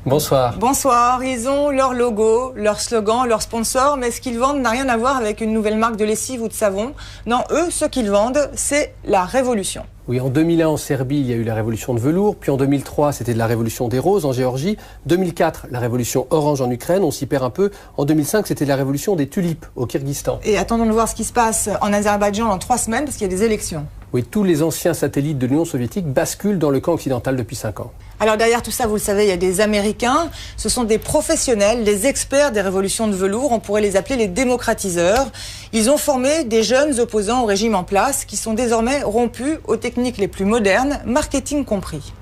Bonsoir. Bonsoir. Ils ont leur logo, leur slogan, leur sponsor, mais ce qu'ils vendent n'a rien à voir avec une nouvelle marque de lessive ou de savon. Non, eux, ce qu'ils vendent, c'est la révolution. Oui, en 2001 en Serbie, il y a eu la révolution de velours, puis en 2003, c'était de la révolution des roses en Géorgie, 2004, la révolution orange en Ukraine, on s'y perd un peu, en 2005, c'était la révolution des tulipes au Kyrgyzstan. Et attendons de voir ce qui se passe en Azerbaïdjan dans 3 semaines, parce qu'il y a des élections. Oui, tous les anciens satellites de l'Union soviétique basculent dans le camp occidental depuis 5 ans. Alors derrière tout ça, vous le savez, il y a des Américains, ce sont des professionnels, des experts des révolutions de velours, on pourrait les appeler les démocratiseurs. Ils ont formé des jeunes opposants au régime en place qui sont désormais rompus aux techniques les plus modernes, marketing compris.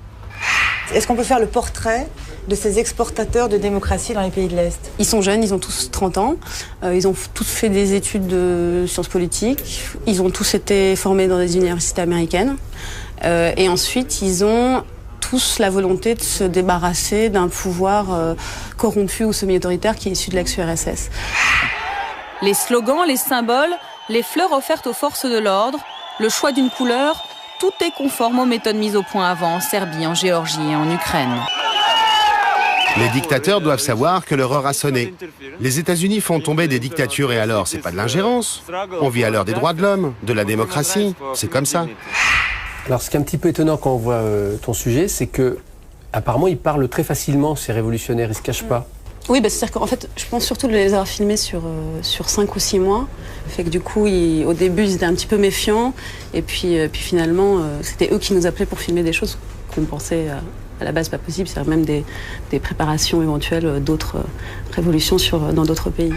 Est-ce qu'on peut faire le portrait de ces exportateurs de démocratie dans les pays de l'Est? Ils sont jeunes, ils ont tous 30 ans, ils ont tous fait des études de sciences politiques, ils ont tous été formés dans des universités américaines, et ensuite ils ont tous la volonté de se débarrasser d'un pouvoir corrompu ou semi-autoritaire qui est issu de l'ex-URSS. Les slogans, les symboles, les fleurs offertes aux forces de l'ordre, le choix d'une couleur, tout est conforme aux méthodes mises au point avant en Serbie, en Géorgie et en Ukraine. Les dictateurs doivent savoir que leur heure a sonné. Les États-Unis font tomber des dictatures et alors, c'est pas de l'ingérence. On vit à l'heure des droits de l'homme, de la démocratie, c'est comme ça. Alors, ce qui est un petit peu étonnant quand on voit ton sujet, c'est que apparemment, ils parlent très facilement, ces révolutionnaires, ils se cachent pas. Oui, c'est-à-dire qu'en fait, je pense surtout de les avoir filmés sur 5 ou 6 mois. Fait que du coup, au début, ils étaient un petit peu méfiants. Et puis finalement, c'était eux qui nous appelaient pour filmer des choses qu'on pensait à la base pas possible. C'est-à-dire même des préparations éventuelles d'autres révolutions dans d'autres pays.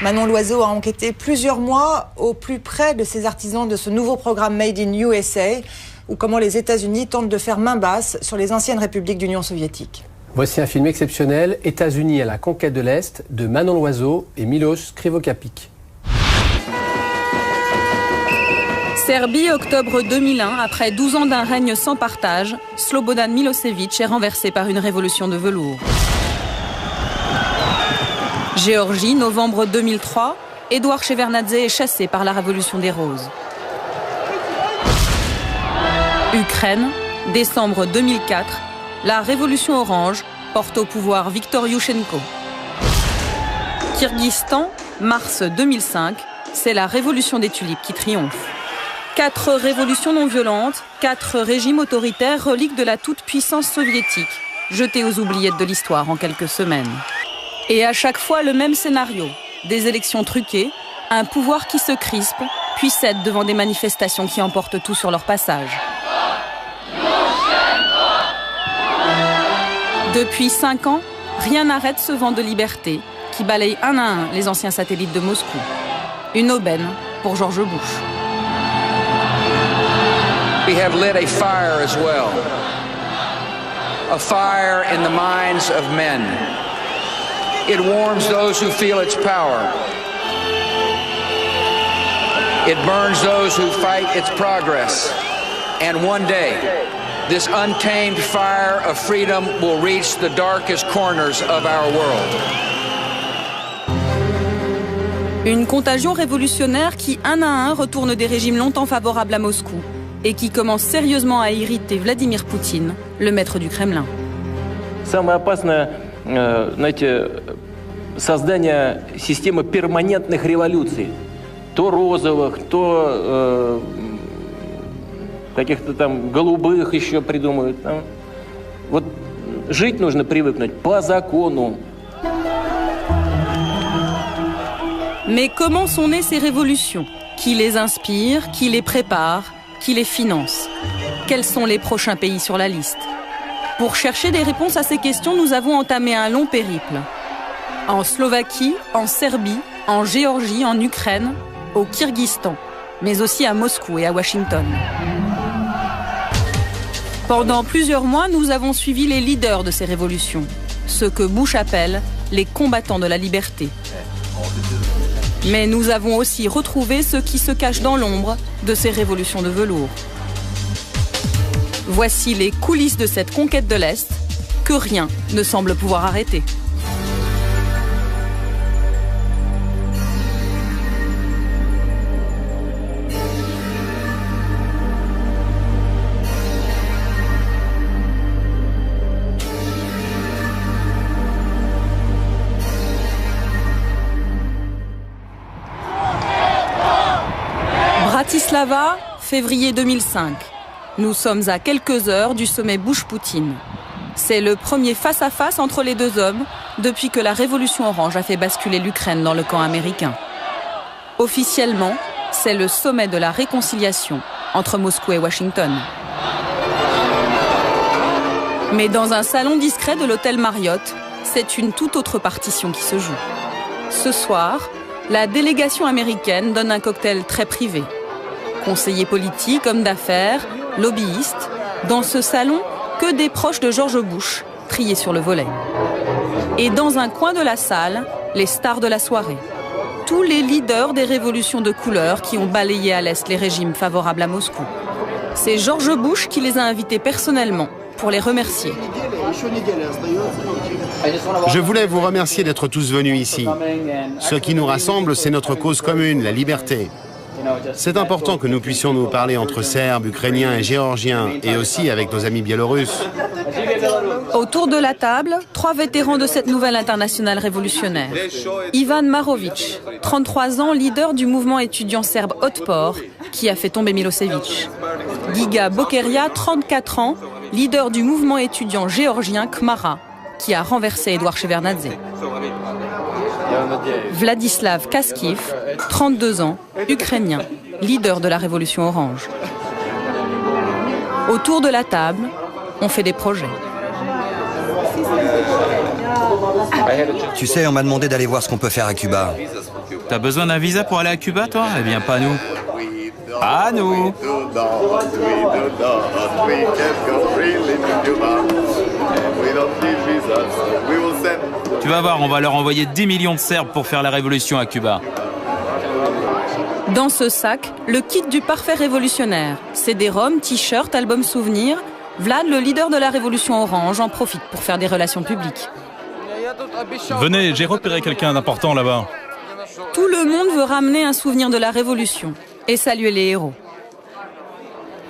Manon Loiseau a enquêté plusieurs mois au plus près de ces artisans de ce nouveau programme Made in USA, ou comment les États-Unis tentent de faire main basse sur les anciennes républiques d'Union soviétique. Voici un film exceptionnel, États-Unis à la conquête de l'Est, de Manon Loiseau et Miloš Krivokapić. Serbie, octobre 2001, après 12 ans d'un règne sans partage, Slobodan Milošević est renversé par une révolution de velours. Géorgie, novembre 2003, Eduard Shevardnadze est chassé par la révolution des roses. Ukraine, décembre 2004, la révolution orange porte au pouvoir Viktor Yushchenko. Kyrgyzstan, mars 2005, c'est la révolution des tulipes qui triomphe. 4 révolutions non violentes, 4 régimes autoritaires reliques de la toute-puissance soviétique, jetés aux oubliettes de l'histoire en quelques semaines. Et à chaque fois le même scénario, des élections truquées, un pouvoir qui se crispe, puis cède devant des manifestations qui emportent tout sur leur passage. Depuis 5 ans, rien n'arrête ce vent de liberté qui balaye un à un les anciens satellites de Moscou. Une aubaine pour George Bush. We have lit a fire as well. A fire in the minds of men. It warms those who feel its power. It burns those who fight its progress. And one day, this untamed fire of freedom will reach the darkest corners of our world. Une contagion révolutionnaire qui, un à un, retourne des régimes longtemps favorables à Moscou et qui commence sérieusement à irriter Vladimir Poutine, le maître du Kremlin. Самое опасное, знаете, создание системы перманентных революций. То розовых, то каких-то там голубых еще придумают. Вот жить нужно привыкнуть по закону. Mais comment sont nées ces révolutions? Qui les inspire? Qui les prépare? Qui les finance? Quels sont les prochains pays sur la liste? Pour chercher des réponses à ces questions, nous avons entamé un long périple. En Slovaquie, en Serbie, en Géorgie, en Ukraine, au Kyrgyzstan, mais aussi à Moscou et à Washington. Pendant plusieurs mois, nous avons suivi les leaders de ces révolutions, ceux que Bush appelle les combattants de la liberté. Mais nous avons aussi retrouvé ceux qui se cachent dans l'ombre de ces révolutions de velours. Voici les coulisses de cette conquête de l'Est que rien ne semble pouvoir arrêter. Bratislava, février 2005. Nous sommes à quelques heures du sommet Bush-Poutine. C'est le premier face-à-face entre les deux hommes depuis que la révolution orange a fait basculer l'Ukraine dans le camp américain. Officiellement, c'est le sommet de la réconciliation entre Moscou et Washington. Mais dans un salon discret de l'hôtel Marriott, c'est une toute autre partition qui se joue. Ce soir, la délégation américaine donne un cocktail très privé. Conseillers politiques, hommes d'affaires, lobbyistes. Dans ce salon, que des proches de George Bush, triés sur le volet. Et dans un coin de la salle, les stars de la soirée. Tous les leaders des révolutions de couleur qui ont balayé à l'Est les régimes favorables à Moscou. C'est George Bush qui les a invités personnellement pour les remercier. Je voulais vous remercier d'être tous venus ici. Ce qui nous rassemble, c'est notre cause commune, la liberté. C'est important que nous puissions nous parler entre Serbes, Ukrainiens et Géorgiens, et aussi avec nos amis biélorusses. Autour de la table, 3 vétérans de cette nouvelle internationale révolutionnaire. Ivan Marovic, 33 ans, leader du mouvement étudiant serbe Otpor, qui a fait tomber Milosevic. Giga Bokeria, 34 ans, leader du mouvement étudiant géorgien Khmara, qui a renversé Edouard Shevardnadze. Vladislav Kaskiv, 32 ans, ukrainien, leader de la révolution orange. Autour de la table, on fait des projets. Tu sais, on m'a demandé d'aller voir ce qu'on peut faire à Cuba. T'as besoin d'un visa pour aller à Cuba, toi? Eh bien, pas nous. Pas nous. Tu vas voir, on va leur envoyer 10 millions de Serbes pour faire la révolution à Cuba. Dans ce sac, le kit du parfait révolutionnaire. CD-ROM, t-shirt, album souvenir. Vlad, le leader de la révolution orange, en profite pour faire des relations publiques. Venez, j'ai repéré quelqu'un d'important là-bas. Tout le monde veut ramener un souvenir de la révolution et saluer les héros.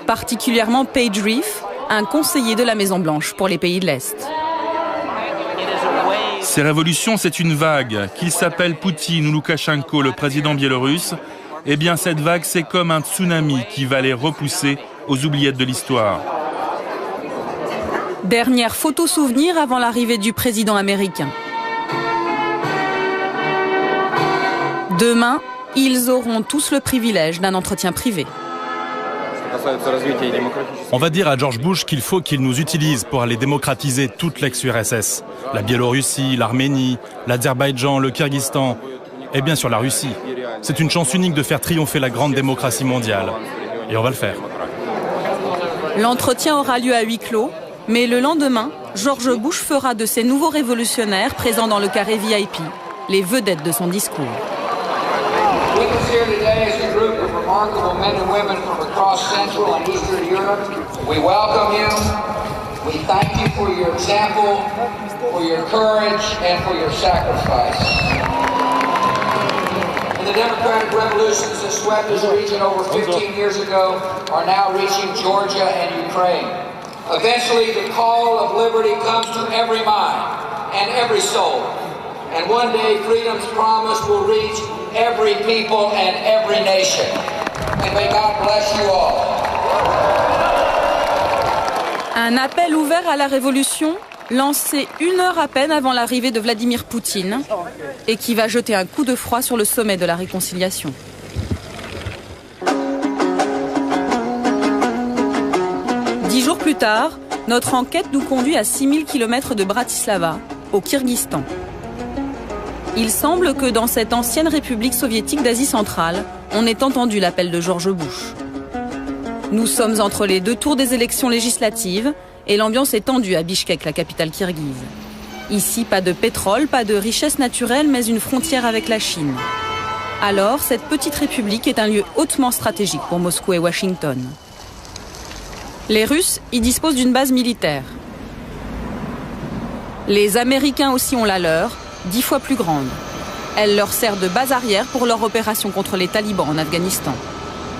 Particulièrement Paige Reef, un conseiller de la Maison-Blanche pour les pays de l'Est. Ces révolutions, c'est une vague. Qu'il s'appelle Poutine ou Loukachenko, le président biélorusse, eh bien cette vague, c'est comme un tsunami qui va les repousser aux oubliettes de l'histoire. Dernière photo souvenir avant l'arrivée du président américain. Demain, ils auront tous le privilège d'un entretien privé. On va dire à George Bush qu'il faut qu'il nous utilise pour aller démocratiser toute l'ex-URSS. La Biélorussie, l'Arménie, l'Azerbaïdjan, le Kyrgyzstan et bien sûr la Russie. C'est une chance unique de faire triompher la grande démocratie mondiale. Et on va le faire. L'entretien aura lieu à huis clos, mais le lendemain, George Bush fera de ces nouveaux révolutionnaires présents dans le carré VIP les vedettes de son discours. Remarkable men and women from across Central and Eastern Europe. We welcome you. We thank you for your example, for your courage, and for your sacrifice. And the democratic revolutions that swept this region over 15 years ago are now reaching Georgia and Ukraine. Eventually, the call of liberty comes to every mind and every soul. And one day, freedom's promise will reach every people and every nation. And may God bless you all. Un appel ouvert à la révolution, lancé 1 heure à peine avant l'arrivée de Vladimir Poutine, et qui va jeter un coup de froid sur le sommet de la réconciliation. Dix jours plus tard, notre enquête nous conduit à 6000 km de Bratislava, au Kyrgyzstan. Il semble que dans cette ancienne république soviétique d'Asie centrale, on ait entendu l'appel de George Bush. Nous sommes entre les 2 tours des élections législatives et l'ambiance est tendue à Bichkek, la capitale kirghize. Ici, pas de pétrole, pas de richesse naturelle, mais une frontière avec la Chine. Alors, cette petite république est un lieu hautement stratégique pour Moscou et Washington. Les Russes y disposent d'une base militaire. Les Américains aussi ont la leur, 10 fois plus grande. Elle leur sert de base arrière pour leur opération contre les talibans en Afghanistan.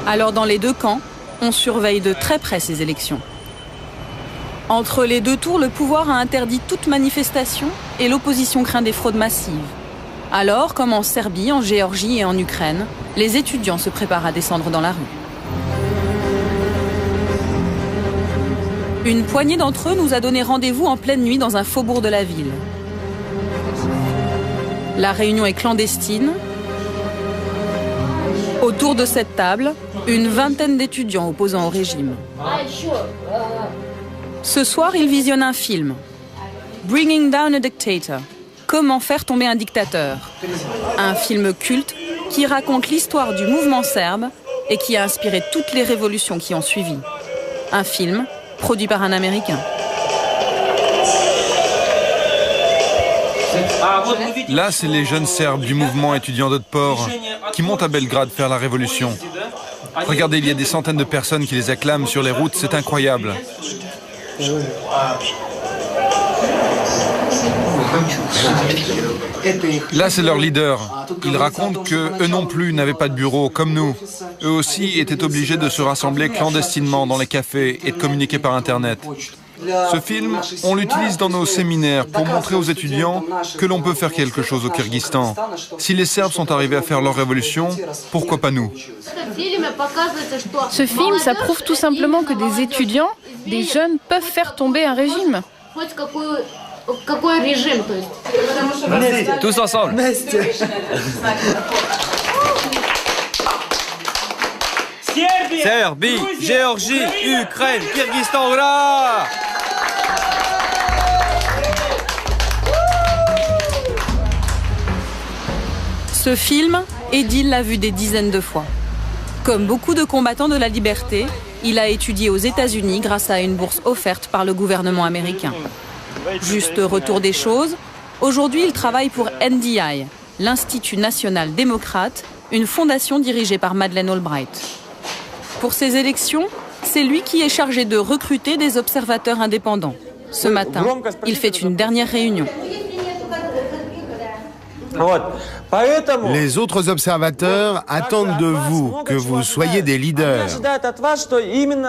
Alors dans les 2 camps, on surveille de très près ces élections. Entre les 2 tours, le pouvoir a interdit toute manifestation et l'opposition craint des fraudes massives. Alors, comme en Serbie, en Géorgie et en Ukraine, les étudiants se préparent à descendre dans la rue. Une poignée d'entre eux nous a donné rendez-vous en pleine nuit dans un faubourg de la ville. La réunion est clandestine. Autour de cette table, une vingtaine d'étudiants opposants au régime. Ce soir, ils visionnent un film. Bringing Down a Dictator. Comment faire tomber un dictateur. Un film culte qui raconte l'histoire du mouvement serbe et qui a inspiré toutes les révolutions qui ont suivi. Un film produit par un Américain. Là, c'est les jeunes Serbes du mouvement étudiant d'Otpor qui montent à Belgrade faire la révolution. Regardez, il y a des centaines de personnes qui les acclament sur les routes, c'est incroyable. Là, c'est leur leader. Ils racontent qu'eux non plus n'avaient pas de bureau, comme nous. Eux aussi étaient obligés de se rassembler clandestinement dans les cafés et de communiquer par Internet. Ce film, on l'utilise dans nos séminaires pour montrer aux étudiants que l'on peut faire quelque chose au Kyrgyzstan. Si les Serbes sont arrivés à faire leur révolution, pourquoi pas nous? Ce film, ça prouve tout simplement que des étudiants, des jeunes, peuvent faire tomber un régime. Tous ensemble. Serbie, Géorgie, Ukraine, Kyrgyzstan, hurrah! Ce film, Edil l'a vu des dizaines de fois. Comme beaucoup de combattants de la liberté, il a étudié aux États-Unis grâce à une bourse offerte par le gouvernement américain. Juste retour des choses, aujourd'hui il travaille pour NDI, l'Institut national démocrate, une fondation dirigée par Madeleine Albright. Pour ces élections, c'est lui qui est chargé de recruter des observateurs indépendants. Ce matin, il fait une dernière réunion. Les autres observateurs attendent de vous que vous soyez des leaders.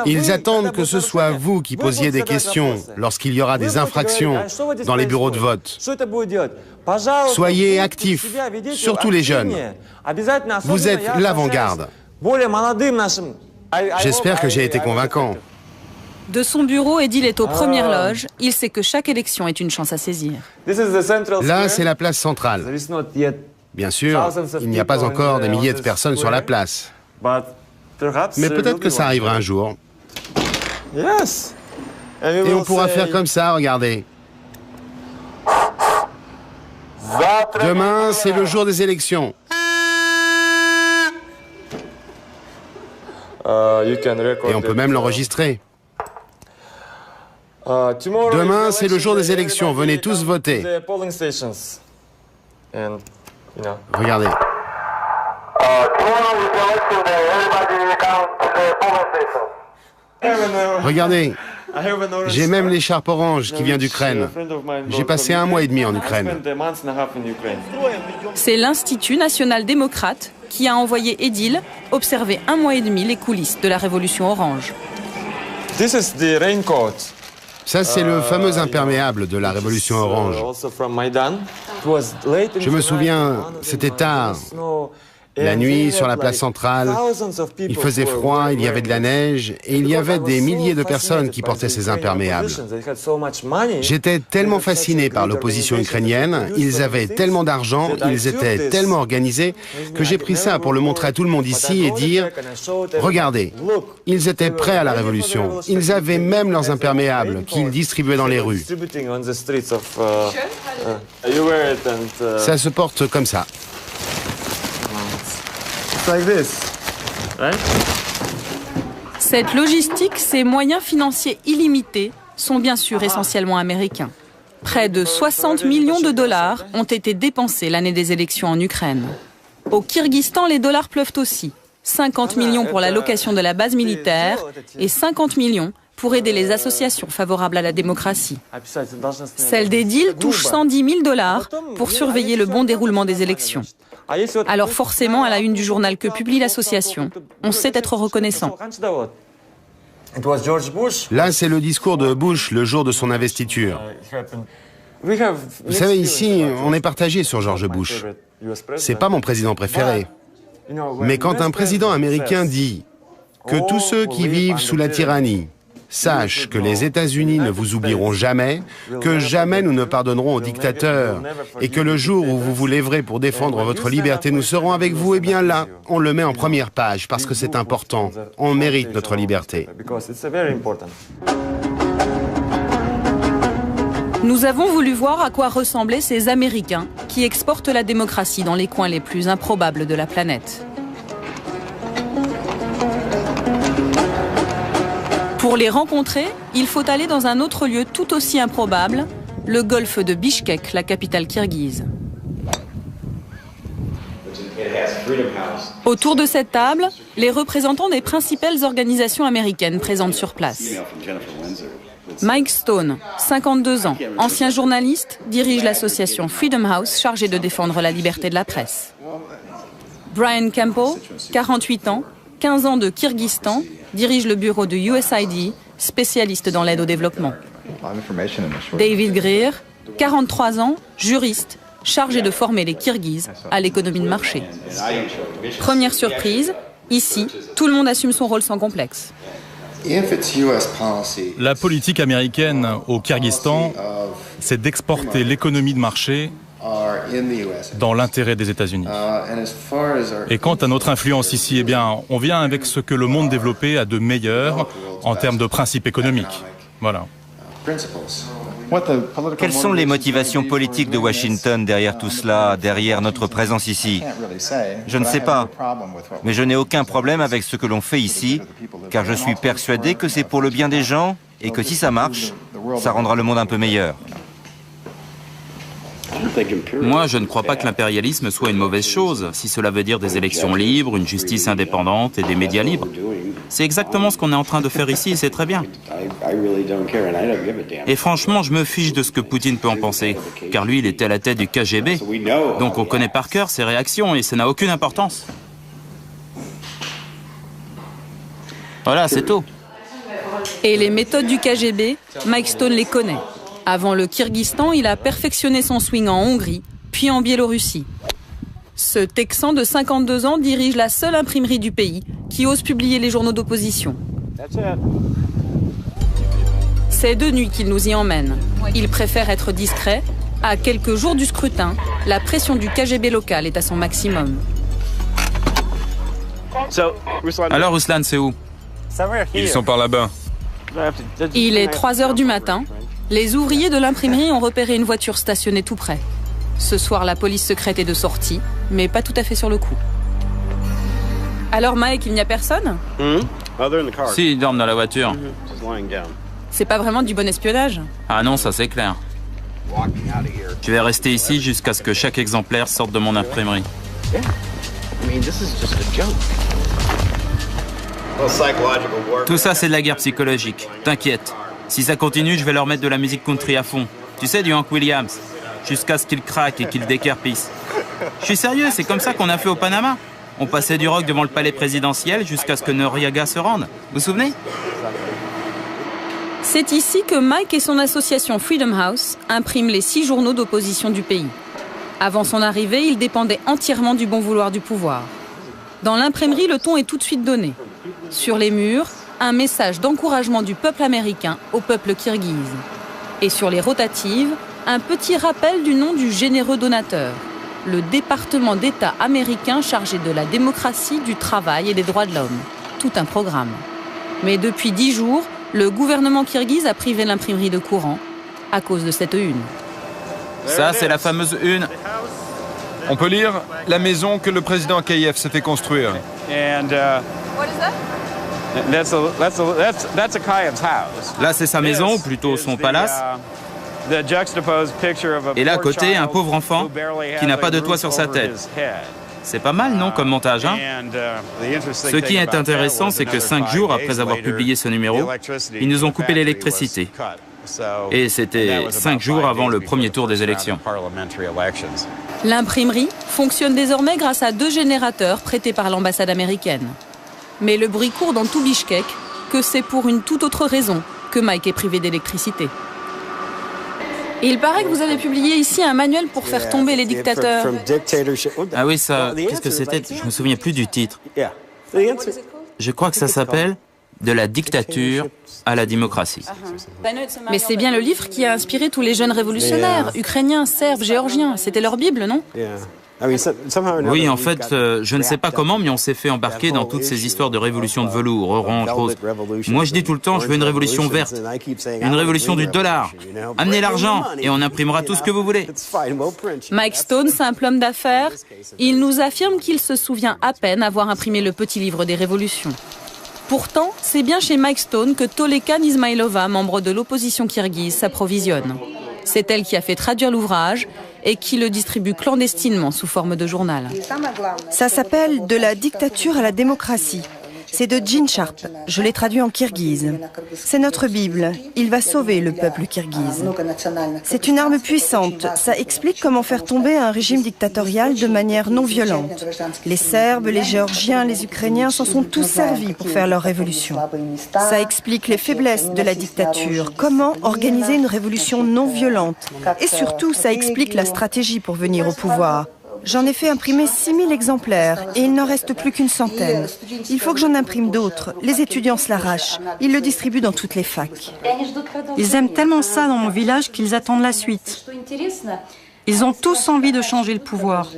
Ils attendent que ce soit vous qui posiez des questions lorsqu'il y aura des infractions dans les bureaux de vote. Soyez actifs, surtout les jeunes. Vous êtes l'avant-garde. J'espère que j'ai été convaincant. De son bureau, Edil est aux premières loges. Il sait que chaque élection est une chance à saisir. Là, c'est la place centrale. Bien sûr, il n'y a pas encore des milliers de personnes sur la place. Mais peut-être que ça arrivera un jour. Et on pourra faire comme ça, regardez. Demain, c'est le jour des élections. Et on peut même l'enregistrer. Demain, c'est le jour des élections. Venez tous voter. Regardez. Regardez. J'ai même l'écharpe orange qui vient d'Ukraine. J'ai passé 1 mois et demi en Ukraine. C'est l'Institut national démocrate qui a envoyé Edil observer 1 mois et demi les coulisses de la révolution orange. Ça, c'est le fameux imperméable de la révolution orange. Je me souviens, c'était tard. La nuit, sur la place centrale, il faisait froid, il y avait de la neige, et il y avait des milliers de personnes qui portaient ces imperméables. J'étais tellement fasciné par l'opposition ukrainienne, ils avaient tellement d'argent, ils étaient tellement organisés, que j'ai pris ça pour le montrer à tout le monde ici et dire « Regardez, ils étaient prêts à la révolution, ils avaient même leurs imperméables qu'ils distribuaient dans les rues. » Ça se porte comme ça. Cette logistique, ces moyens financiers illimités sont bien sûr essentiellement américains. Près de 60 millions de dollars ont été dépensés l'année des élections en Ukraine. Au Kyrgyzstan, les dollars pleuvent aussi. 50 millions pour la location de la base militaire et 50 millions pour aider les associations favorables à la démocratie. Celle d'Edil touche 110 000 dollars pour surveiller le bon déroulement des élections. Alors forcément, à la une du journal que publie l'association, on sait être reconnaissant. Là, c'est le discours de Bush le jour de son investiture. Vous savez, ici, on est partagé sur George Bush. C'est pas mon président préféré. Mais quand un président américain dit que tous ceux qui vivent sous la tyrannie Sache que les États-Unis ne vous oublieront jamais, que jamais nous ne pardonnerons aux dictateurs, et que le jour où vous vous lèverez pour défendre votre liberté, nous serons avec vous. Et bien là, on le met en première page, parce que c'est important. On mérite notre liberté. Nous avons voulu voir à quoi ressemblaient ces Américains qui exportent la démocratie dans les coins les plus improbables de la planète. Pour les rencontrer, il faut aller dans un autre lieu tout aussi improbable, le golfe de Bishkek, la capitale kirghize. Autour de cette table, les représentants des principales organisations américaines présentes sur place. Mike Stone, 52 ans, ancien journaliste, dirige l'association Freedom House chargée de défendre la liberté de la presse. Brian Campbell, 48 ans, 15 ans de Kyrgyzstan, dirige le bureau de USAID, spécialiste dans l'aide au développement. David Greer, 43 ans, juriste, chargé de former les Kirghizes à l'économie de marché. Première surprise, ici, tout le monde assume son rôle sans complexe. La politique américaine au Kyrgyzstan, c'est d'exporter l'économie de marché dans l'intérêt des États-Unis. Et quant à notre influence ici, eh bien, on vient avec ce que le monde développé a de meilleur en termes de principes économiques. Voilà. Quelles sont les motivations politiques de Washington derrière tout cela, derrière notre présence ici? Je ne sais pas, mais je n'ai aucun problème avec ce que l'on fait ici, car je suis persuadé que c'est pour le bien des gens et que si ça marche, ça rendra le monde un peu meilleur. Moi, je ne crois pas que l'impérialisme soit une mauvaise chose, si cela veut dire des élections libres, une justice indépendante et des médias libres. C'est exactement ce qu'on est en train de faire ici et c'est très bien. Et franchement, je me fiche de ce que Poutine peut en penser, car lui, il était à la tête du KGB. Donc on connaît par cœur ses réactions et ça n'a aucune importance. Voilà, c'est tout. Et les méthodes du KGB, Mike Stone les connaît. Avant le Kyrgyzstan, il a perfectionné son swing en Hongrie, puis en Biélorussie. Ce Texan de 52 ans dirige la seule imprimerie du pays qui ose publier les journaux d'opposition. C'est de nuit qu'il nous y emmène. Il préfère être discret. À quelques jours du scrutin, la pression du KGB local est à son maximum. Alors Ruslan, c'est où? Ils sont par là-bas. Il est 3 heures du matin. Les ouvriers de l'imprimerie ont repéré une voiture stationnée tout près. Ce soir, la police secrète est de sortie, mais pas tout à fait sur le coup. Alors Mike, il n'y a personne? Si, ils dorment dans la voiture. C'est pas vraiment du bon espionnage. Ah non, ça c'est clair. Je vais rester ici jusqu'à ce que chaque exemplaire sorte de mon imprimerie. Tout ça, c'est de la guerre psychologique. T'inquiète. Si ça continue, je vais leur mettre de la musique country à fond. Tu sais, du Hank Williams. Jusqu'à ce qu'ils craquent et qu'ils décarpissent. Je suis sérieux, c'est comme ça qu'on a fait au Panama. On passait du rock devant le palais présidentiel jusqu'à ce que Noriega se rende. Vous vous souvenez? C'est ici que Mike et son association Freedom House impriment les 6 journaux d'opposition du pays. Avant son arrivée, il dépendait entièrement du bon vouloir du pouvoir. Dans l'imprimerie, le ton est tout de suite donné. Sur les murs, un message d'encouragement du peuple américain au peuple kirghize. Et sur les rotatives, un petit rappel du nom du généreux donateur, le département d'État américain chargé de la démocratie, du travail et des droits de l'homme. Tout un programme. Mais depuis 10 jours, le gouvernement kirghize a privé l'imprimerie de courant à cause de cette une. Ça, c'est la fameuse une. On peut lire la maison que le président Akayev s'est fait construire. Là, c'est sa maison, ou plutôt son palace. Et là, à côté, un pauvre enfant qui n'a pas de toit sur sa tête. C'est pas mal, non, comme montage, hein? Ce qui est intéressant, c'est que 5 jours après avoir publié ce numéro, ils nous ont coupé l'électricité. Et c'était 5 jours avant le premier tour des élections. L'imprimerie fonctionne désormais grâce à 2 générateurs prêtés par l'ambassade américaine. Mais le bruit court dans tout Bishkek que c'est pour une toute autre raison que Mike est privé d'électricité. Il paraît que vous avez publié ici un manuel pour faire tomber les dictateurs. Ah oui, ça, qu'est-ce que c'était? Je me souviens plus du titre. Je crois que ça s'appelle De la dictature à la démocratie. Mais c'est bien le livre qui a inspiré tous les jeunes révolutionnaires, ukrainiens, serbes, géorgiens. C'était leur Bible, non? Oui, en fait, je ne sais pas comment, mais on s'est fait embarquer dans toutes ces histoires de révolution de velours, orange, rose. Moi, je dis tout le temps, je veux une révolution verte, une révolution du dollar. Amenez l'argent et on imprimera tout ce que vous voulez. Mike Stone, simple homme d'affaires, il nous affirme qu'il se souvient à peine avoir imprimé le petit livre des révolutions. Pourtant, c'est bien chez Mike Stone que Tolekan Izmailova, membre de l'opposition kirghize, s'approvisionne. C'est elle qui a fait traduire l'ouvrage et qui le distribue clandestinement sous forme de journal. Ça s'appelle « De la dictature à la démocratie ». C'est de Gene Sharp. Je l'ai traduit en kirghize. C'est notre Bible. Il va sauver le peuple kirghize. C'est une arme puissante. Ça explique comment faire tomber un régime dictatorial de manière non violente. Les Serbes, les Géorgiens, les Ukrainiens s'en sont tous servis pour faire leur révolution. Ça explique les faiblesses de la dictature. Comment organiser une révolution non violente. Et surtout, ça explique la stratégie pour venir au pouvoir. J'en ai fait imprimer 6000 exemplaires et il n'en reste plus qu'une centaine. Il faut que j'en imprime d'autres. Les étudiants se l'arrachent. Ils le distribuent dans toutes les facs. Ils aiment tellement ça dans mon village qu'ils attendent la suite. Ils ont tous envie de changer le pouvoir.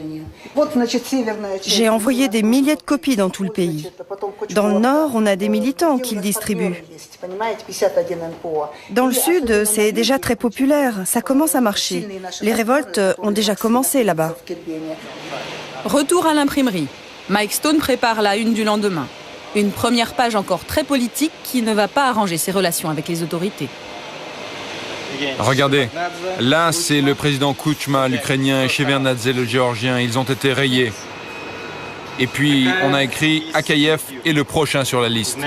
J'ai envoyé des milliers de copies dans tout le pays. Dans le nord, on a des militants qui le distribuent. Dans le sud, c'est déjà très populaire. Ça commence à marcher. Les révoltes ont déjà commencé là-bas. Retour à l'imprimerie. Mike Stone prépare la une du lendemain. Une première page encore très politique qui ne va pas arranger ses relations avec les autorités. Regardez, là c'est le président Kuchma, l'Ukrainien, et Shevardnadze, le Géorgien. Ils ont été rayés. Et puis on a écrit Akayev est le prochain sur la liste.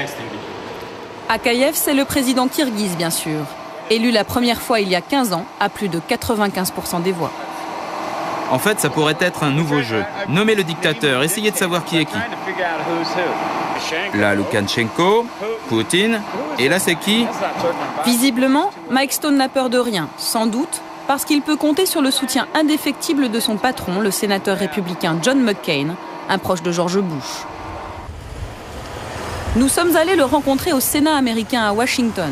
Akayev, c'est le président kirghize, bien sûr. Élu la première fois il y a 15 ans, à plus de 95% des voix. En fait, ça pourrait être un nouveau jeu. Nommez le dictateur, essayez de savoir qui est qui. Là, Loukachenko, Poutine, et là, c'est qui? Visiblement, Mike Stone n'a peur de rien, sans doute parce qu'il peut compter sur le soutien indéfectible de son patron, le sénateur républicain John McCain, un proche de George Bush. Nous sommes allés le rencontrer au Sénat américain à Washington.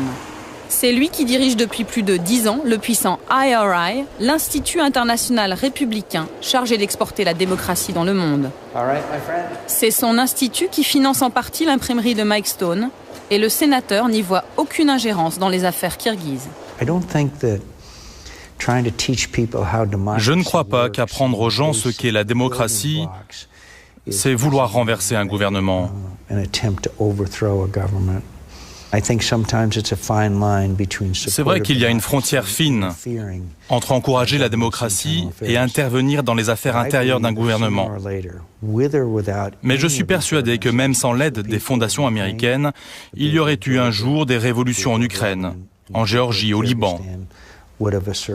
C'est lui qui dirige depuis plus de 10 ans le puissant IRI, l'Institut international républicain chargé d'exporter la démocratie dans le monde. C'est son institut qui finance en partie l'imprimerie de Mike Stone et le sénateur n'y voit aucune ingérence dans les affaires kirghizes. Je ne crois pas qu'apprendre aux gens ce qu'est la démocratie, c'est vouloir renverser un gouvernement. C'est vrai qu'il y a une frontière fine entre encourager la démocratie et intervenir dans les affaires intérieures d'un gouvernement. Mais je suis persuadé que même sans l'aide des fondations américaines, il y aurait eu un jour des révolutions en Ukraine, en Géorgie, au Liban.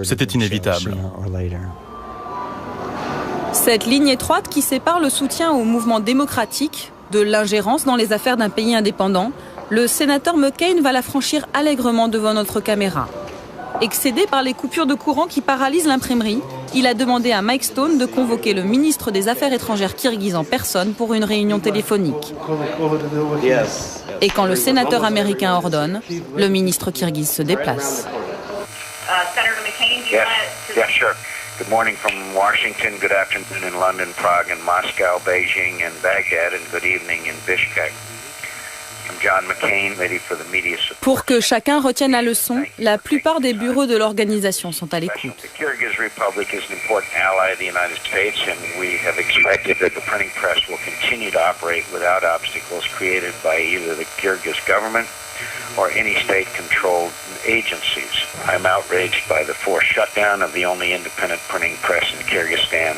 C'était inévitable. Cette ligne étroite qui sépare le soutien au mouvement démocratique de l'ingérence dans les affaires d'un pays indépendant, le sénateur McCain va la franchir allègrement devant notre caméra. Excédé par les coupures de courant qui paralysent l'imprimerie, il a demandé à Mike Stone de convoquer le ministre des Affaires étrangères kirghize en personne pour une réunion téléphonique. Et quand le sénateur américain ordonne, le ministre kirghize se déplace. Good morning from Washington, good afternoon in London, Prague, and Moscow, Beijing, and Baghdad, and good evening in Bishkek. I'm John McCain, ready for the media support. Pour que chacun retienne la leçon, la plupart des bureaux de l'organisation sont à l'écoute. The Kyrgyz Republic is an important ally of the United States, and we have expected that the printing press will continue to operate without obstacles created by either the Kyrgyz government or any state-controlled agencies. I'm outraged by the forced shutdown of the only independent printing press in Kyrgyzstan.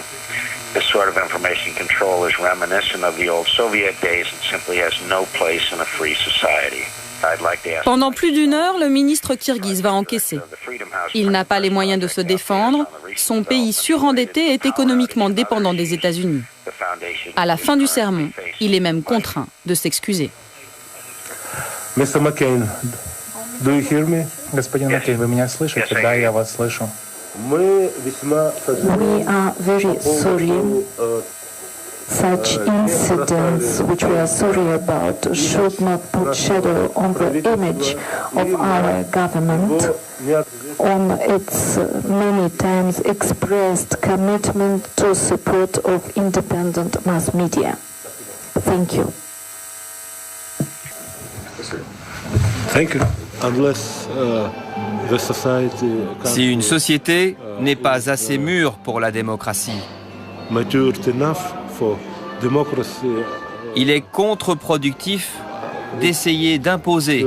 This sort of information control is reminiscent of the old Soviet days and simply has no place in a free society. Pendant plus d'une heure, le ministre kirghize va encaisser. Il n'a pas les moyens de se défendre. Son pays surendetté est économiquement dépendant des États-Unis. À la fin du sermon, il est même contraint de s'excuser. Mr. McCain, do you hear me? Господин Маккейн, вы меня слышите? Да, я вас слышу. We are very sorry such incidents, which we are sorry about, should not put shadow on the image of our government, on its many times expressed commitment to support of independent mass media. Thank you. Thank you. Unless, the society Si une société n'est pas assez mûre pour la démocratie, matured enough for democracy, il est contre-productif d'essayer d'imposer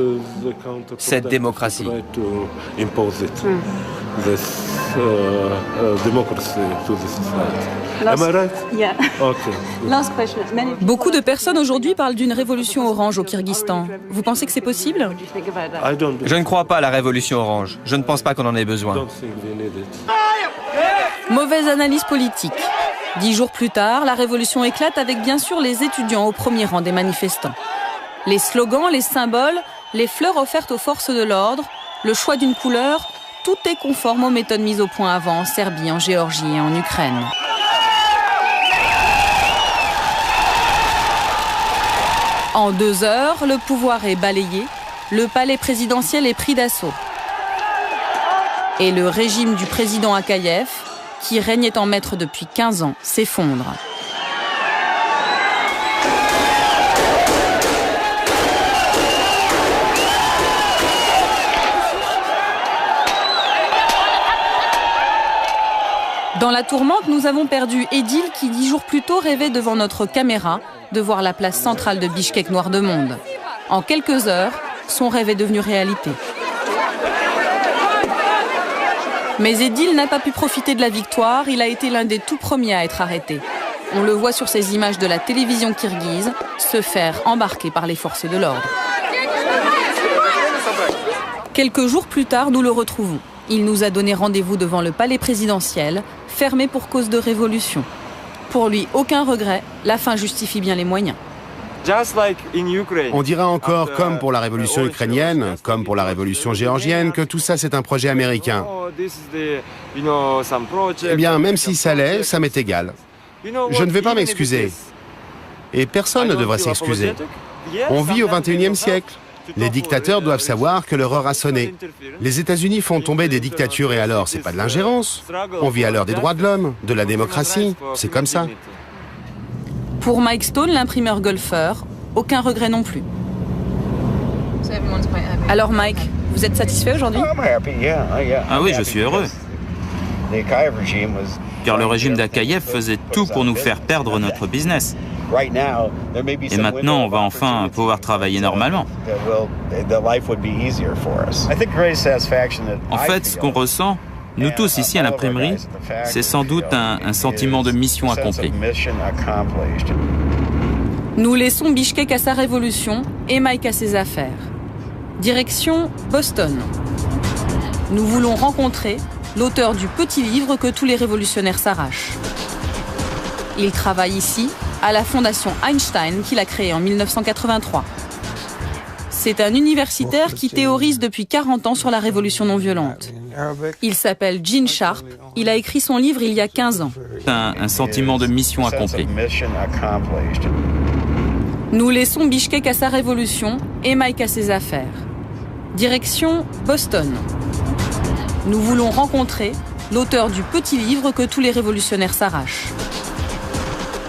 cette démocratie. Beaucoup de personnes aujourd'hui parlent d'une révolution orange au Kyrgyzstan. Vous pensez que c'est possible? Je ne crois pas à la révolution orange. Je ne pense pas qu'on en ait besoin. Mauvaise analyse politique. 10 jours plus tard, la révolution éclate avec bien sûr les étudiants au premier rang des manifestants. Les slogans, les symboles, les fleurs offertes aux forces de l'ordre, le choix d'une couleur, tout est conforme aux méthodes mises au point avant en Serbie, en Géorgie et en Ukraine. En 2 heures, le pouvoir est balayé, le palais présidentiel est pris d'assaut. Et le régime du président Akayev, qui régnait en maître depuis 15 ans, s'effondre. Dans la tourmente, nous avons perdu Edil qui 10 jours plus tôt rêvait devant notre caméra de voir la place centrale de Bichkek noire de monde. En quelques heures, son rêve est devenu réalité. Mais Edil n'a pas pu profiter de la victoire, il a été l'un des tout premiers à être arrêté. On le voit sur ces images de la télévision kirghize se faire embarquer par les forces de l'ordre. Quelques jours plus tard, nous le retrouvons. Il nous a donné rendez-vous devant le palais présidentiel, fermé pour cause de révolution. Pour lui, aucun regret, la fin justifie bien les moyens. On dira encore, comme pour la révolution ukrainienne, comme pour la révolution géorgienne, que tout ça c'est un projet américain. Eh bien, même si ça l'est, ça m'est égal. Je ne vais pas m'excuser. Et personne ne devrait s'excuser. On vit au XXIe siècle. Les dictateurs doivent savoir que leur heure a sonné. Les États-Unis font tomber des dictatures et alors, c'est pas de l'ingérence. On vit à l'heure des droits de l'homme, de la démocratie. C'est comme ça. Pour Mike Stone, l'imprimeur golfeur, aucun regret non plus. Alors Mike, vous êtes satisfait aujourd'hui? Ah oui, je suis heureux. Car le régime d'Akayev faisait tout pour nous faire perdre notre business. Et maintenant, on va enfin pouvoir travailler normalement. En fait, ce qu'on ressent, nous tous ici à l'imprimerie, c'est sans doute un sentiment de mission accomplie. Nous laissons Bichkek à sa révolution et Mike à ses affaires. Direction Boston. Nous voulons rencontrer l'auteur du petit livre que tous les révolutionnaires s'arrachent. Il travaille ici, à la fondation Einstein qu'il a créée en 1983. C'est un universitaire qui théorise depuis 40 ans sur la révolution non violente. Il s'appelle Gene Sharp. Il a écrit son livre il y a 15 ans. Un sentiment de mission accomplie. Nous laissons Bichkek à sa révolution et Mike à ses affaires. Direction Boston. Nous voulons rencontrer l'auteur du petit livre que tous les révolutionnaires s'arrachent.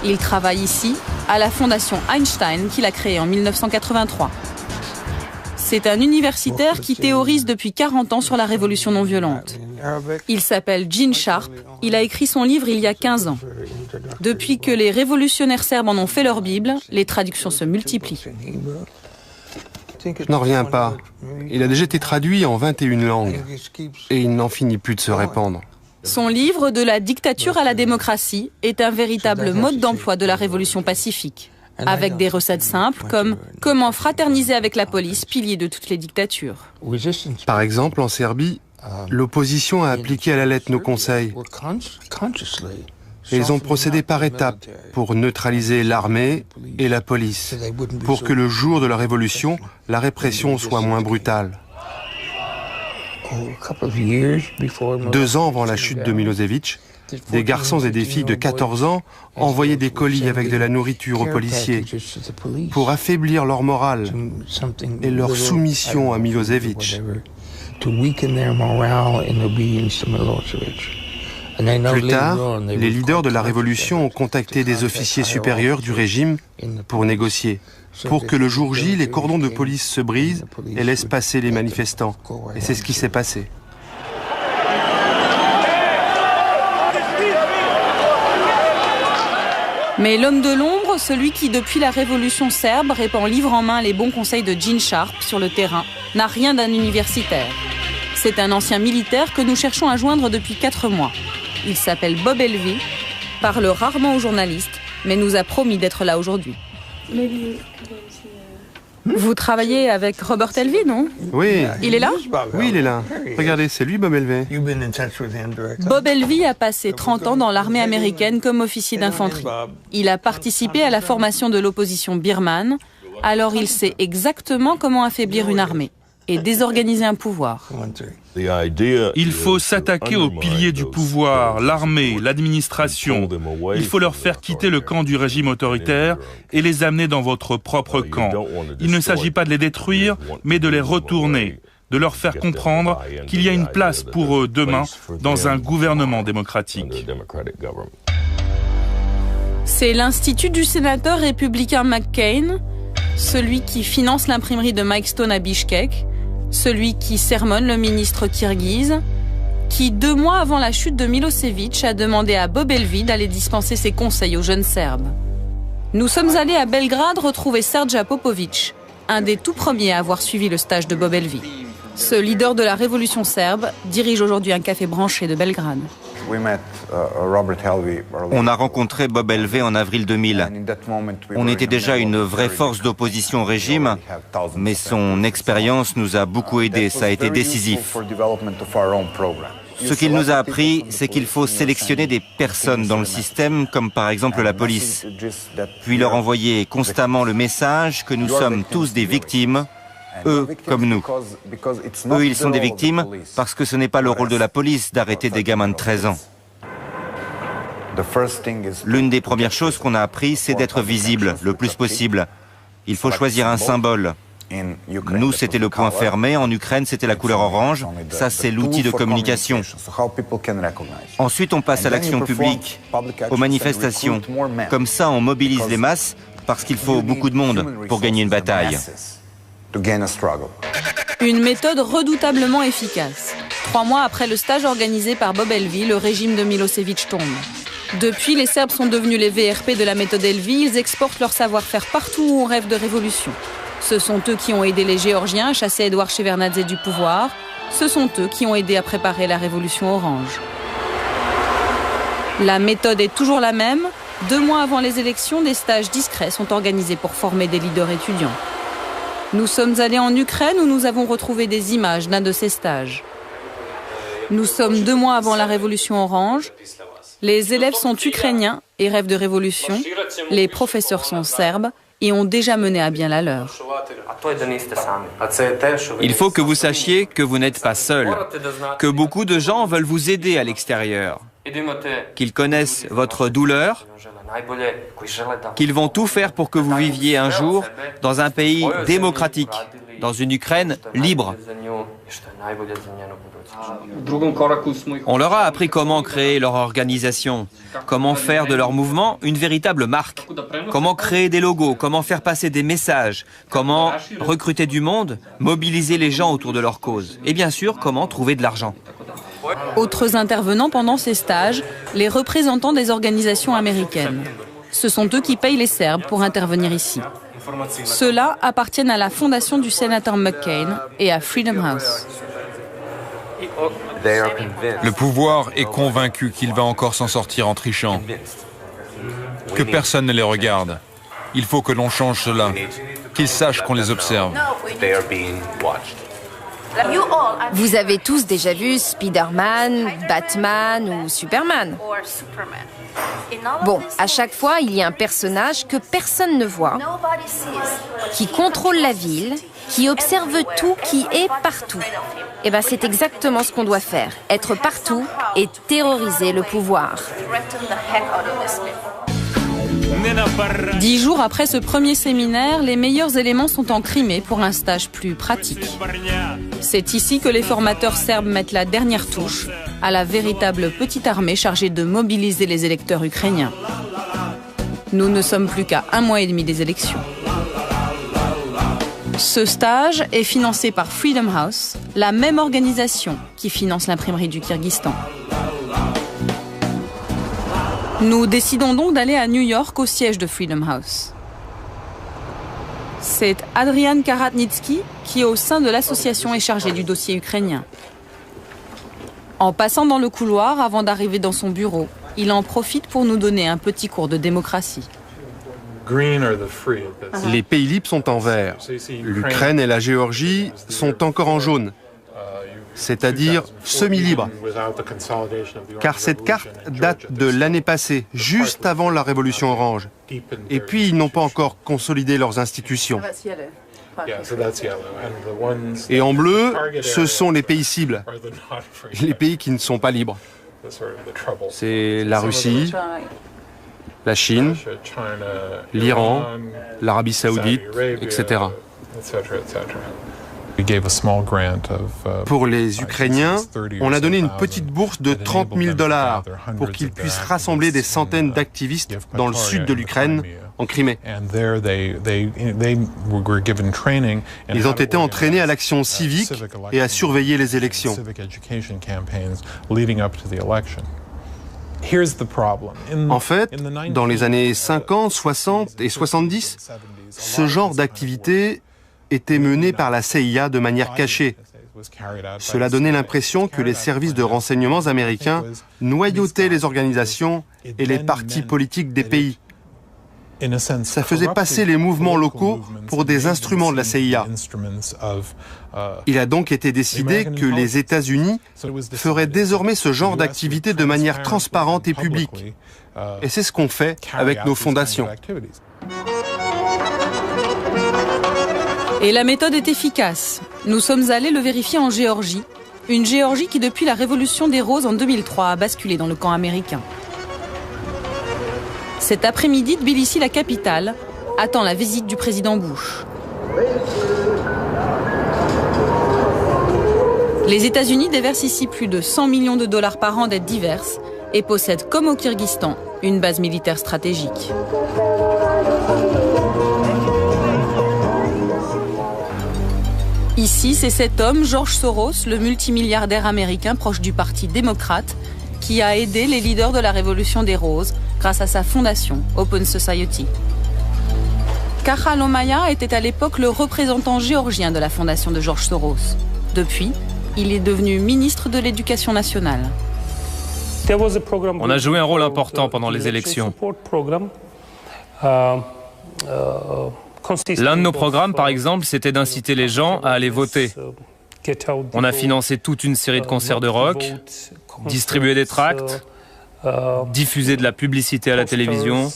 Il travaille ici, à la fondation Einstein qu'il a créée en 1983. C'est un universitaire qui théorise depuis 40 ans sur la révolution non violente. Il s'appelle Gene Sharp. Il a écrit son livre il y a 15 ans. Depuis que les révolutionnaires serbes en ont fait leur Bible, les traductions se multiplient. Je n'en reviens pas. Il a déjà été traduit en 21 langues. Et il n'en finit plus de se répandre. Son livre « De la dictature à la démocratie » est un véritable mode d'emploi de la révolution pacifique, avec des recettes simples comme « Comment fraterniser avec la police, pilier de toutes les dictatures ». Par exemple, en Serbie, l'opposition a appliqué à la lettre nos conseils. Et ils ont procédé par étapes pour neutraliser l'armée et la police, pour que le jour de la révolution, la répression soit moins brutale. 2 ans avant la chute de Milosevic, Des garçons et des filles de 14 ans envoyaient des colis avec de la nourriture aux policiers pour affaiblir leur morale et leur soumission à Milosevic. Plus tard, les leaders de la révolution ont contacté des officiers supérieurs du régime pour négocier, pour que le jour J, les cordons de police se brisent et laissent passer les manifestants. Et c'est ce qui s'est passé. Mais l'homme de l'ombre, celui qui, depuis la révolution serbe, répand livre en main les bons conseils de Gene Sharp sur le terrain, n'a rien d'un universitaire. C'est un ancien militaire que nous cherchons à joindre depuis 4 mois. Il s'appelle Bob Elvie, parle rarement aux journalistes, mais nous a promis d'être là aujourd'hui. Vous travaillez avec Robert Elvie, non? Oui. Il est là? Oui, il est là. Regardez, c'est lui, Bob Elvie. Bob Elvie a passé 30 ans dans l'armée américaine comme officier d'infanterie. Il a participé à la formation de l'opposition birmane, alors il sait exactement comment affaiblir une armée et désorganiser un pouvoir. Il faut s'attaquer aux piliers du pouvoir, l'armée, l'administration. Il faut leur faire quitter le camp du régime autoritaire et les amener dans votre propre camp. Il ne s'agit pas de les détruire, mais de les retourner, de leur faire comprendre qu'il y a une place pour eux demain dans un gouvernement démocratique. C'est l'institut du sénateur républicain McCain, celui qui finance l'imprimerie de Mike Stone à Bishkek, celui qui sermonne le ministre kirghize, qui 2 mois avant la chute de Milosevic a demandé à Bob Elvie d'aller dispenser ses conseils aux jeunes Serbes. Nous sommes allés à Belgrade retrouver Srdja Popovic, un des tout premiers à avoir suivi le stage de Bob Elvie. Ce leader de la révolution serbe dirige aujourd'hui un café branché de Belgrade. On a rencontré Bob Elvie en avril 2000. On était déjà une vraie force d'opposition au régime, mais son expérience nous a beaucoup aidés, ça a été décisif. Ce qu'il nous a appris, c'est qu'il faut sélectionner des personnes dans le système, comme par exemple la police, puis leur envoyer constamment le message que nous sommes tous des victimes, eux comme nous. Eux, ils sont des victimes parce que ce n'est pas le rôle de la police d'arrêter des gamins de 13 ans. L'une des premières choses qu'on a appris, c'est d'être visible le plus possible. Il faut choisir un symbole. Nous, c'était le point fermé. En Ukraine, c'était la couleur orange. Ça, c'est l'outil de communication. Ensuite, on passe à l'action publique, aux manifestations. Comme ça, on mobilise les masses parce qu'il faut beaucoup de monde pour gagner une bataille. Une méthode redoutablement efficace. 3 mois après le stage organisé par Bob Elvie, le régime de Milosevic tombe. Depuis, les Serbes sont devenus les VRP de la méthode Elvie. Ils exportent leur savoir-faire partout où on rêve de révolution. Ce sont eux qui ont aidé les Géorgiens à chasser Edouard Shevardnadze du pouvoir. Ce sont eux qui ont aidé à préparer la révolution orange. La méthode est toujours la même. 2 mois avant les élections, des stages discrets sont organisés pour former des leaders étudiants. Nous sommes allés en Ukraine où nous avons retrouvé des images d'un de ces stages. Nous sommes 2 mois avant la révolution orange. Les élèves sont ukrainiens et rêvent de révolution. Les professeurs sont serbes et ont déjà mené à bien la leur. Il faut que vous sachiez que vous n'êtes pas seul, que beaucoup de gens veulent vous aider à l'extérieur, qu'ils connaissent votre douleur, qu'ils vont tout faire pour que vous viviez un jour dans un pays démocratique, dans une Ukraine libre. On leur a appris comment créer leur organisation, comment faire de leur mouvement une véritable marque, comment créer des logos, comment faire passer des messages, comment recruter du monde, mobiliser les gens autour de leur cause et bien sûr comment trouver de l'argent. Autres intervenants pendant ces stages, les représentants des organisations américaines. Ce sont eux qui payent les Serbes pour intervenir ici. Ceux-là appartiennent à la fondation du sénateur McCain et à Freedom House. Le pouvoir est convaincu qu'il va encore s'en sortir en trichant, que personne ne les regarde. Il faut que l'on change cela, qu'ils sachent qu'on les observe. Vous avez tous déjà vu Spider-Man, Batman ou Superman. Bon, à chaque fois, il y a un personnage que personne ne voit, qui contrôle la ville qui observe tout, qui est partout. Eh bien, c'est exactement ce qu'on doit faire. Être partout et terroriser le pouvoir. 10 jours après ce premier séminaire, les meilleurs éléments sont en Crimée pour un stage plus pratique. C'est ici que les formateurs serbes mettent la dernière touche à la véritable petite armée chargée de mobiliser les électeurs ukrainiens. Nous ne sommes plus qu'à 1 mois et demi des élections. Ce stage est financé par Freedom House, la même organisation qui finance l'imprimerie du Kyrgyzstan. Nous décidons donc d'aller à New York au siège de Freedom House. C'est Adrian Karatnitsky qui, au sein de l'association, est chargé du dossier ukrainien. En passant dans le couloir avant d'arriver dans son bureau, il en profite pour nous donner un petit cours de démocratie. Les pays libres sont en vert. L'Ukraine et la Géorgie sont encore en jaune, c'est-à-dire semi-libres. Car cette carte date de l'année passée, juste avant la révolution orange. Et puis, ils n'ont pas encore consolidé leurs institutions. Et en bleu, ce sont les pays cibles, les pays qui ne sont pas libres. C'est la Russie, la Chine, l'Iran, l'Arabie Saoudite, etc. Pour les Ukrainiens, on a donné une petite bourse de $30 000 pour qu'ils puissent rassembler des centaines d'activistes dans le sud de l'Ukraine, en Crimée. Ils ont été entraînés à l'action civique et à surveiller les élections. En fait, dans les années 50, 60 et 70, ce genre d'activité était mené par la CIA de manière cachée. Cela donnait l'impression que les services de renseignements américains noyautaient les organisations et les partis politiques des pays. Ça faisait passer les mouvements locaux pour des instruments de la CIA. Il a donc été décidé que les États-Unis feraient désormais ce genre d'activité de manière transparente et publique. Et c'est ce qu'on fait avec nos fondations. Et la méthode est efficace. Nous sommes allés le vérifier en Géorgie. Une Géorgie qui, depuis la révolution des roses en 2003, a basculé dans le camp américain. Cet après-midi, Tbilissi, la capitale, attend la visite du président Bush. Les États-Unis déversent ici plus de $100 millions par an d'aides diverses et possèdent, comme au Kyrgyzstan, une base militaire stratégique. Ici, c'est cet homme, George Soros, le multimilliardaire américain proche du Parti démocrate, qui a aidé les leaders de la Révolution des Roses grâce à sa fondation, Open Society. Kahal Omaya était à l'époque le représentant géorgien de la fondation de George Soros. Depuis, il est devenu ministre de l'Éducation nationale. On a joué un rôle important pendant les élections. L'un de nos programmes, par exemple, c'était d'inciter les gens à aller voter. On a financé toute une série de concerts de rock, distribué des tracts, diffusé de la publicité à la télévision,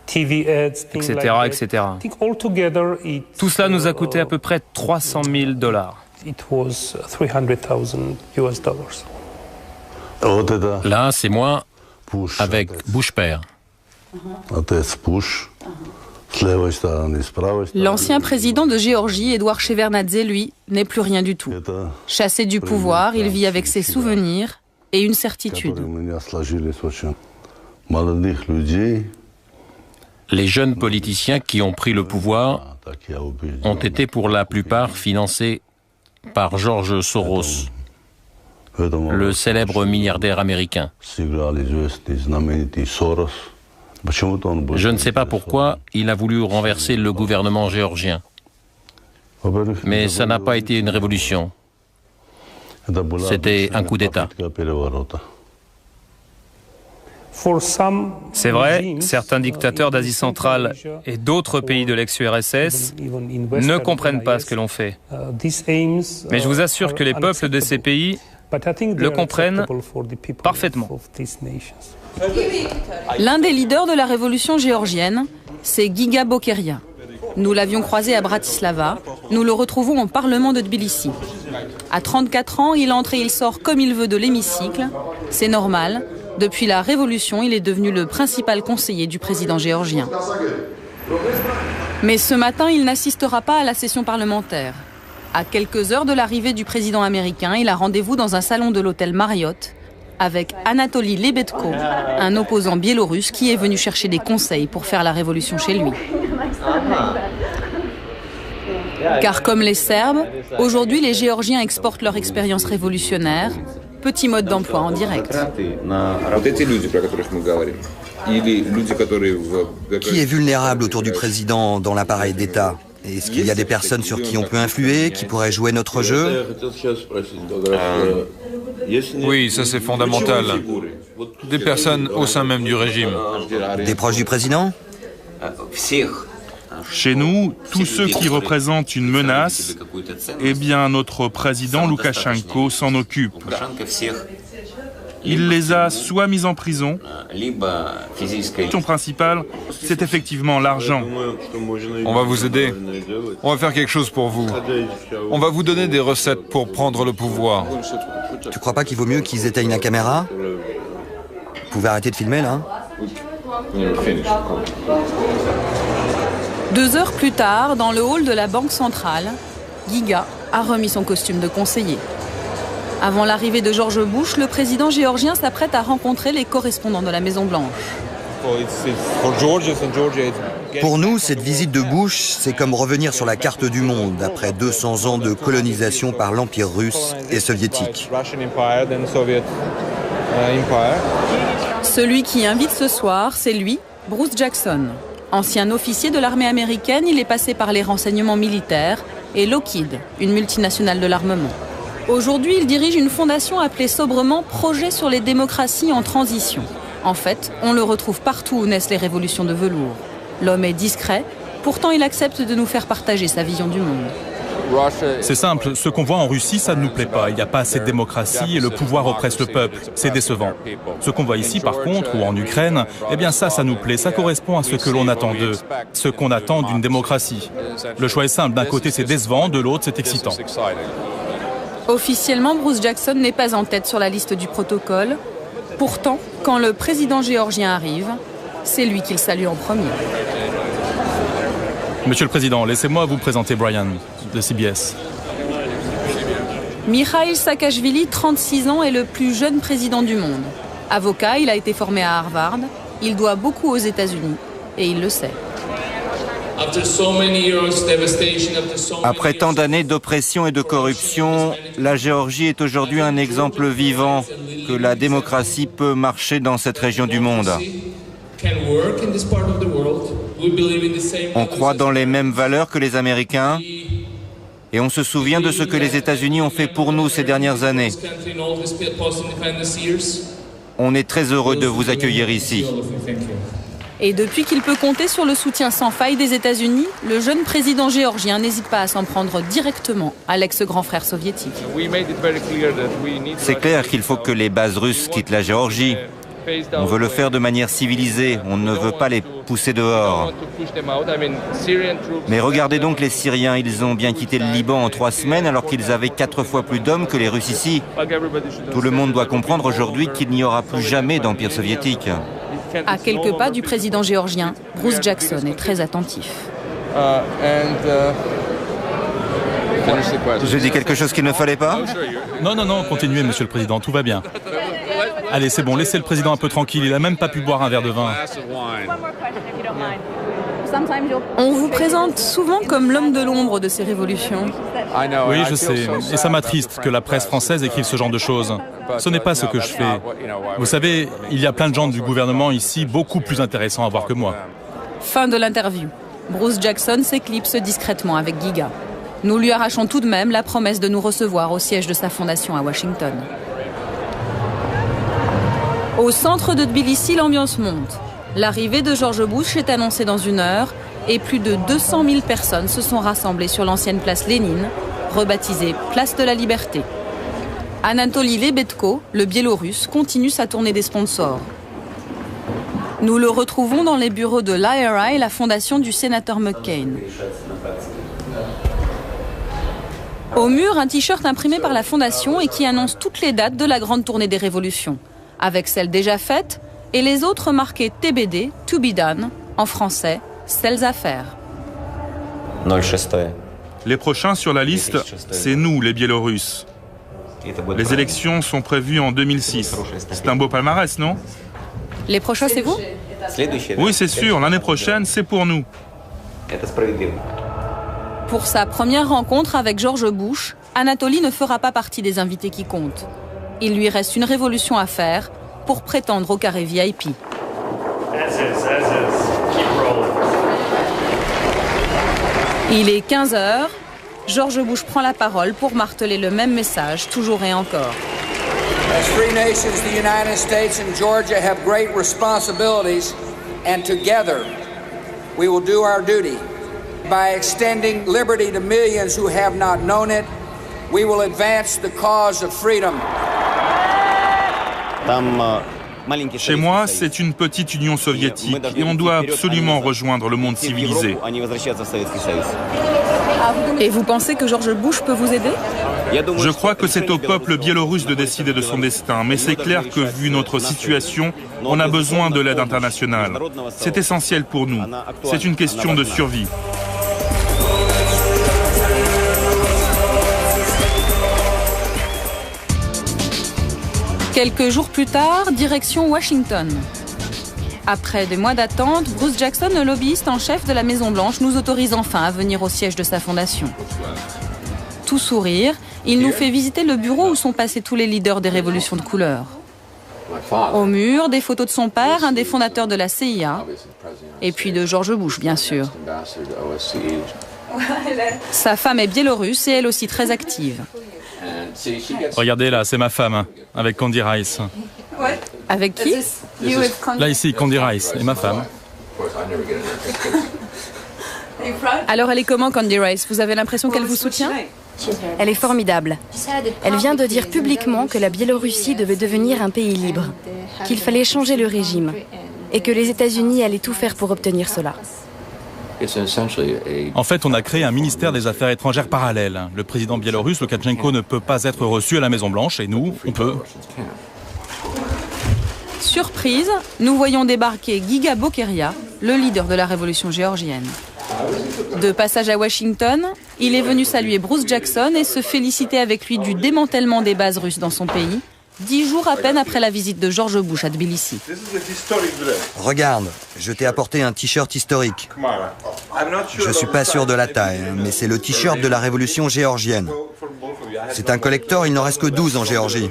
etc., etc. Tout cela nous a coûté à peu près $300 000. Là, c'est moi avec Bush père. L'ancien président de Géorgie, Edouard Shevardnadze, lui, n'est plus rien du tout. Chassé du pouvoir, il vit avec ses souvenirs et une certitude. Les jeunes politiciens qui ont pris le pouvoir ont été pour la plupart financés par George Soros, le célèbre milliardaire américain. Je ne sais pas pourquoi il a voulu renverser le gouvernement géorgien. Mais ça n'a pas été une révolution. C'était un coup d'État. C'est vrai, certains dictateurs d'Asie centrale et d'autres pays de l'ex-URSS ne comprennent pas ce que l'on fait. Mais je vous assure que les peuples de ces pays le comprennent parfaitement. L'un des leaders de la révolution géorgienne, c'est Giga Bokeria. Nous l'avions croisé à Bratislava nous le retrouvons au Parlement de Tbilissi. À 34 ans, il entre et il sort comme il veut de l'hémicycle. C'est normal. Depuis la Révolution, il est devenu le principal conseiller du président géorgien. Mais ce matin, il n'assistera pas à la session parlementaire. À quelques heures de l'arrivée du président américain, il a rendez-vous dans un salon de l'hôtel Marriott avec Anatoly Lebedko, un opposant biélorusse qui est venu chercher des conseils pour faire la révolution chez lui. Car comme les Serbes, aujourd'hui les Géorgiens exportent leur expérience révolutionnaire, petit mode d'emploi en direct. Qui est vulnérable autour du président dans l'appareil d'État? Est-ce qu'il y a des personnes sur qui on peut influer, qui pourraient jouer notre jeu? Oui, ça c'est fondamental. Des personnes au sein même du régime. Des proches du président? Chez nous, tous ceux qui représentent une menace, eh bien notre président Loukachenko s'en occupe. Il les a soit mis en prison. La question principale, c'est effectivement l'argent. On va vous aider. On va faire quelque chose pour vous. On va vous donner des recettes pour prendre le pouvoir. Tu crois pas qu'il vaut mieux qu'ils éteignent la caméra? Vous pouvez arrêter de filmer là? 2 heures plus tard, dans le hall de la Banque centrale, Giga a remis son costume de conseiller. Avant l'arrivée de George Bush, le président géorgien s'apprête à rencontrer les correspondants de la Maison-Blanche. Pour nous, cette visite de Bush, c'est comme revenir sur la carte du monde après 200 ans de colonisation par l'Empire russe et soviétique. Celui qui invite ce soir, c'est lui, Bruce Jackson. Ancien officier de l'armée américaine, il est passé par les renseignements militaires et Lockheed, une multinationale de l'armement. Aujourd'hui, il dirige une fondation appelée sobrement Projet sur les démocraties en transition. En fait, on le retrouve partout où naissent les révolutions de velours. L'homme est discret, pourtant il accepte de nous faire partager sa vision du monde. C'est simple, ce qu'on voit en Russie, ça ne nous plaît pas. Il n'y a pas assez de démocratie et le pouvoir oppresse le peuple. C'est décevant. Ce qu'on voit ici, par contre, ou en Ukraine, eh bien ça nous plaît. Ça correspond à ce que l'on attend d'eux, ce qu'on attend d'une démocratie. Le choix est simple. D'un côté, c'est décevant, de l'autre, c'est excitant. Officiellement, Bruce Jackson n'est pas en tête sur la liste du protocole. Pourtant, quand le président géorgien arrive, c'est lui qu'il salue en premier. Monsieur le Président, laissez-moi vous présenter Brian, de CBS. Mikhail Saakashvili, 36 ans, est le plus jeune président du monde. Avocat, il a été formé à Harvard. Il doit beaucoup aux États-Unis, et il le sait. Après tant d'années d'oppression et de corruption, la Géorgie est aujourd'hui un exemple vivant que la démocratie peut marcher dans cette région du monde. On croit dans les mêmes valeurs que les Américains et on se souvient de ce que les États-Unis ont fait pour nous ces dernières années. On est très heureux de vous accueillir ici. Et depuis qu'il peut compter sur le soutien sans faille des États-Unis, le jeune président géorgien n'hésite pas à s'en prendre directement à l'ex-grand frère soviétique. C'est clair qu'il faut que les bases russes quittent la Géorgie. On veut le faire de manière civilisée, on ne veut pas les pousser dehors. Mais regardez donc les Syriens, ils ont bien quitté le Liban en 3 semaines alors qu'ils avaient 4 fois plus d'hommes que les Russes ici. Tout le monde doit comprendre aujourd'hui qu'il n'y aura plus jamais d'empire soviétique. À quelques pas du président géorgien, Bruce Jackson est très attentif. J'ai dit quelque chose qu'il ne fallait pas? Non, continuez, Monsieur le Président, tout va bien. Allez, c'est bon, laissez le président un peu tranquille, il n'a même pas pu boire un verre de vin. On vous présente souvent comme l'homme de l'ombre de ces révolutions. Oui, je sais, et ça m'attriste que la presse française écrive ce genre de choses. Ce n'est pas ce que je fais. Vous savez, il y a plein de gens du gouvernement ici, beaucoup plus intéressants à voir que moi. Fin de l'interview. Bruce Jackson s'éclipse discrètement avec Giga. Nous lui arrachons tout de même la promesse de nous recevoir au siège de sa fondation à Washington. Au centre de Tbilissi, l'ambiance monte. L'arrivée de George Bush est annoncée dans 1 heure et plus de 200 000 personnes se sont rassemblées sur l'ancienne place Lénine, rebaptisée Place de la Liberté. Anatoly Lebedko, le Biélorusse, continue sa tournée des sponsors. Nous le retrouvons dans les bureaux de l'IRI, la fondation du sénateur McCain. Au mur, un t-shirt imprimé par la Fondation et qui annonce toutes les dates de la grande tournée des révolutions, avec celles déjà faites et les autres marquées TBD, To Be Done, en français, celles à faire. Les prochains sur la liste, c'est nous, les Biélorusses. Les élections sont prévues en 2006. C'est un beau palmarès, non? Les prochains, c'est vous? Oui, c'est sûr. L'année prochaine, c'est pour nous. Pour sa première rencontre avec George Bush, Anatoly ne fera pas partie des invités qui comptent. Il lui reste une révolution à faire pour prétendre au carré VIP. Il est 15h. George Bush prend la parole pour marteler le même message, toujours et encore. As free nations, the United States and Georgia have great responsibilities, and together we will do our duty. By extending liberty to millions who have not known it, we will advance the cause of freedom. Chez moi, c'est une petite Union soviétique et on doit absolument rejoindre le monde civilisé. Et vous pensez que George Bush peut vous aider? Je crois que c'est au peuple biélorusse de décider de son destin, mais c'est clair que vu notre situation, on a besoin de l'aide internationale. C'est essentiel pour nous. C'est une question de survie. Quelques jours plus tard, direction Washington. Après des mois d'attente, Bruce Jackson, le lobbyiste en chef de la Maison-Blanche, nous autorise enfin à venir au siège de sa fondation. Tout sourire, il nous fait visiter le bureau où sont passés tous les leaders des révolutions de couleur. Au mur, des photos de son père, un des fondateurs de la CIA, et puis de George Bush, bien sûr. Sa femme est biélorusse et elle aussi très active. Regardez là, c'est ma femme, avec Condi Rice. Avec qui? Là ici, Condi Rice, et ma femme. Alors elle est comment, Condi Rice? Vous avez l'impression qu'elle vous soutient? Elle est formidable. Elle vient de dire publiquement que la Biélorussie devait devenir un pays libre, qu'il fallait changer le régime et que les États-Unis allaient tout faire pour obtenir cela. En fait, on a créé un ministère des Affaires étrangères parallèle. Le président biélorusse, Loukachenko, ne peut pas être reçu à la Maison-Blanche et nous, on peut. Surprise, nous voyons débarquer Giga Bokeria, le leader de la révolution géorgienne. De passage à Washington, il est venu saluer Bruce Jackson et se féliciter avec lui du démantèlement des bases russes dans son pays, 10 jours à peine après la visite de George Bush à Tbilissi. Regarde, je t'ai apporté un t-shirt historique. Je suis pas sûr de la taille, mais c'est le t-shirt de la révolution géorgienne. C'est un collector, il n'en reste que 12 en Géorgie.